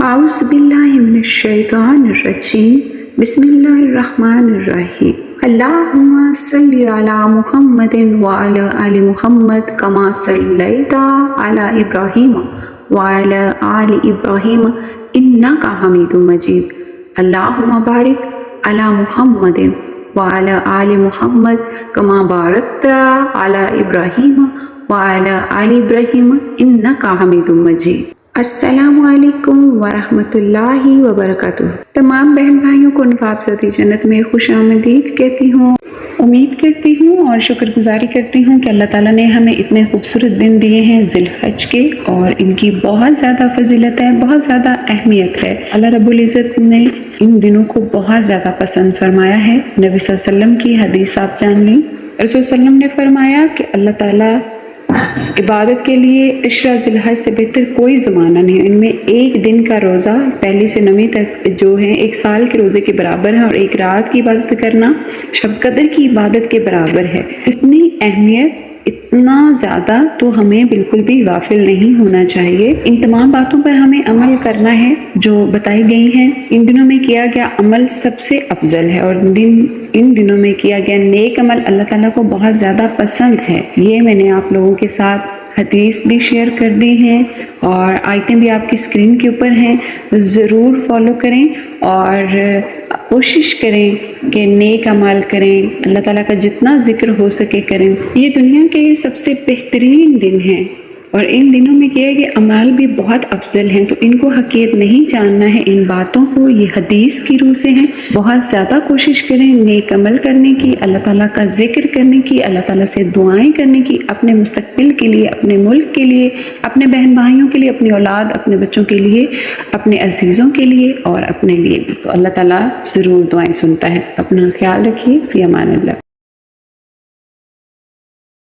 اعوذ باللہ من الشیطان الرجیم بسم اللہ الرحمن الرحیم اللہم صلی علی محمد وعلی آل محمد کما صلیت علی ابراہیم وعلی آل ابراہیم انک حمید مجید اللہم بارک علی محمد وعلی آل محمد کما بارکت علی ابراہیم وعلی آل ابراہیم انک حمید مجید۔ السلام علیکم ورحمۃ اللہ وبرکاتہ۔ تمام بہن بھائیوں کو نواب ذاتی جنت میں خوش آمدید کہتی ہوں۔ امید کرتی ہوں اور شکر گزاری کرتی ہوں کہ اللہ تعالیٰ نے ہمیں اتنے خوبصورت دن دیے ہیں ذی الحج کے، اور ان کی بہت زیادہ فضیلت ہے، بہت زیادہ اہمیت ہے۔ اللہ رب العزت نے ان دنوں کو بہت زیادہ پسند فرمایا ہے۔ نبی صلی اللہ علیہ وسلم کی حدیث آپ جان لیں، رسول صلی اللہ علیہ وسلم نے فرمایا کہ اللہ تعالیٰ عبادت کے لیے عشرہ ذی الحج سے بہتر کوئی زمانہ نہیں ہے۔ ان میں ایک دن کا روزہ پہلی سے نویں تک جو ہے ایک سال کے روزے کے برابر ہے، اور ایک رات کی عبادت کرنا شب قدر کی عبادت کے برابر ہے۔ اتنی اہمیت، اتنا زیادہ تو ہمیں بالکل بھی غافل نہیں ہونا چاہیے۔ ان تمام باتوں پر ہمیں عمل کرنا ہے جو بتائی گئی ہیں۔ ان دنوں میں کیا گیا عمل سب سے افضل ہے، اور ان دنوں میں کیا گیا نیک عمل اللہ تعالیٰ کو بہت زیادہ پسند ہے۔ یہ میں نے آپ لوگوں کے ساتھ حدیث بھی شیئر کر دی ہیں، اور آیتیں بھی آپ کی اسکرین کے اوپر ہیں۔ ضرور فالو کریں اور کوشش کریں کہ نیک عمل کریں، اللہ تعالیٰ کا جتنا ذکر ہو سکے کریں۔ یہ دنیا کے سب سے بہترین دن ہیں، اور ان دنوں میں کیا ہے کہ اعمال بھی بہت افضل ہیں، تو ان کو حقیقت نہیں جاننا ہے۔ ان باتوں کو یہ حدیث کی روح سے ہیں۔ بہت زیادہ کوشش کریں نیک عمل کرنے کی، اللہ تعالیٰ کا ذکر کرنے کی، اللہ تعالیٰ سے دعائیں کرنے کی، اپنے مستقبل کے لیے، اپنے ملک کے لیے، اپنے بہن بھائیوں کے لیے، اپنی اولاد، اپنے بچوں کے لیے، اپنے عزیزوں کے لیے اور اپنے لیے بھی۔ تو اللہ تعالیٰ ضرور دعائیں سنتا ہے۔ اپنا خیال رکھیے۔ فی امان اللہ۔